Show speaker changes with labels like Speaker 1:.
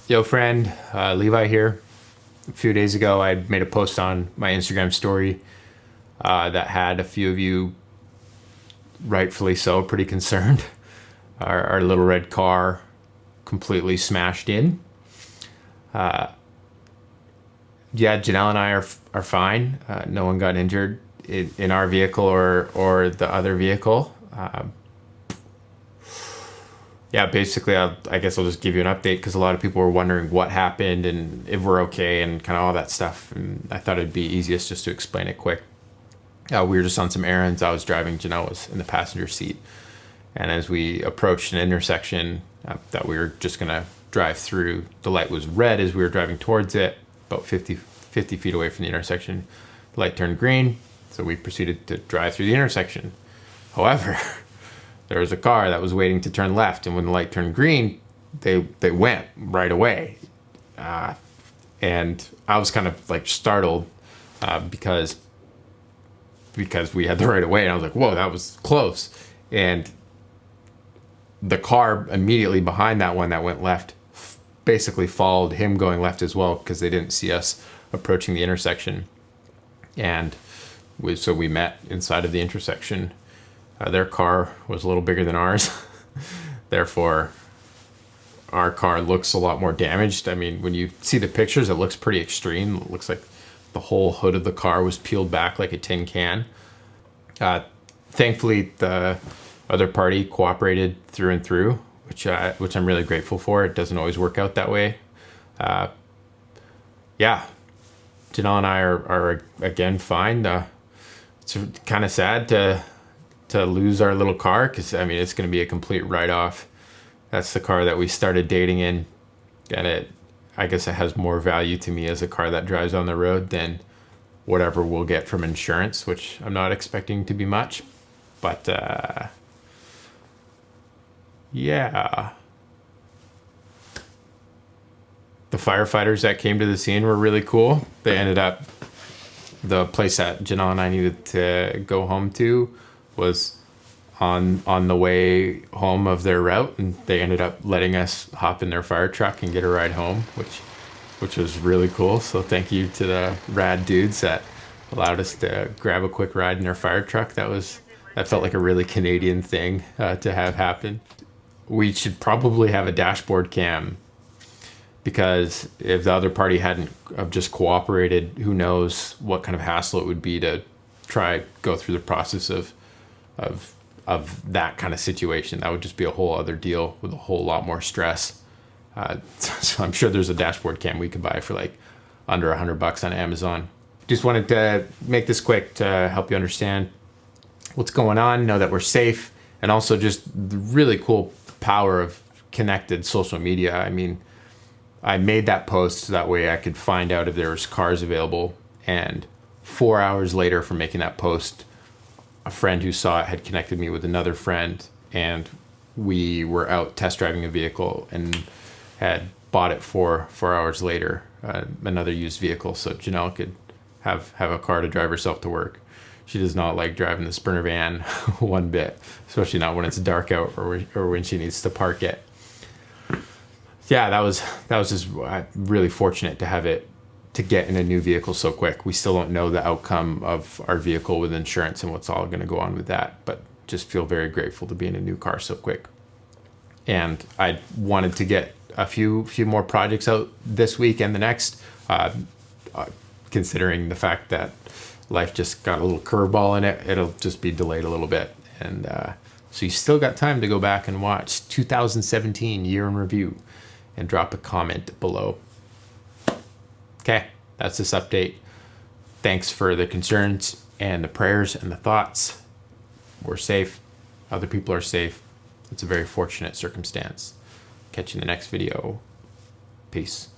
Speaker 1: Yo, friend, Levi here. A few days ago, I made a post on my Instagram story that had a few of you, rightfully so, pretty concerned. Our little red car completely smashed in. Yeah, Janelle and I are fine. No one got injured in our vehicle or the other vehicle. Yeah, basically, I guess I'll just give you an update because a lot of people were wondering what happened and if we're okay and kind of all that stuff. And I thought it'd be easiest just to explain it quick. We were just on some errands. I was driving. Janelle was in the passenger seat. And as we approached an intersection that we were just going to drive through, the light was red as we were driving towards it, about 50 feet away from the intersection. The light turned green, so we proceeded to drive through the intersection. However, there was a car that was waiting to turn left, and when the light turned green, they went right away. And I was kind of like startled because we had the right of way, and I was like, whoa, that was close. And the car immediately behind that one that went left basically followed him going left as well because they didn't see us approaching the intersection. And so we met inside of the intersection. Their car was a little bigger than ours. Therefore, our car looks a lot more damaged. I mean, when you see the pictures, it looks pretty extreme. It looks like the whole hood of the car was peeled back like a tin can. Thankfully, the other party cooperated through and through, which I'm really grateful for. It doesn't always work out that way. Yeah, Janelle and I are again fine. It's kind of sad to lose our little car because I mean it's going to be a complete write-off. That's the car that we started dating in, and I guess it has more value to me as a car that drives on the road than whatever we'll get from insurance, which I'm not expecting to be much. But yeah. The firefighters that came to the scene were really cool. They ended up, the place that Janelle and I needed to go home to was on the way home of their route, and they ended up letting us hop in their fire truck and get a ride home, which was really cool. So thank you to the rad dudes that allowed us to grab a quick ride in their fire truck. That felt like a really Canadian thing to have happen. We should probably have a dashboard cam, because if the other party hadn't just cooperated, who knows what kind of hassle it would be to try go through the process of that kind of situation. That would just be a whole other deal with a whole lot more stress. So I'm sure there's a dashboard cam we could buy for like under $100 on Amazon. Just wanted to make this quick to help you understand what's going on, know that we're safe, and also just the really cool power of connected social media. I mean, I made that post so that way I could find out if there was cars available, and 4 hours later from making that post, a friend who saw it had connected me with another friend, and we were out test driving a vehicle and had bought it 4 hours later, another used vehicle, so Janelle could have a car to drive herself to work. She does not like driving the Sprinter van one bit, especially not when it's dark out or when she needs to park it. Yeah, that was just really fortunate to have it, to get in a new vehicle so quick. We still don't know the outcome of our vehicle with insurance and what's all going to go on with that, but just feel very grateful to be in a new car so quick. And I wanted to get a few more projects out this week and the next, considering the fact that life just got a little curveball in it. It'll just be delayed a little bit. And so you still got time to go back and watch 2017 Year in Review and drop a comment below. Okay, that's this update. Thanks for the concerns and the prayers and the thoughts. We're safe. Other people are safe. It's a very fortunate circumstance. Catch you in the next video. Peace.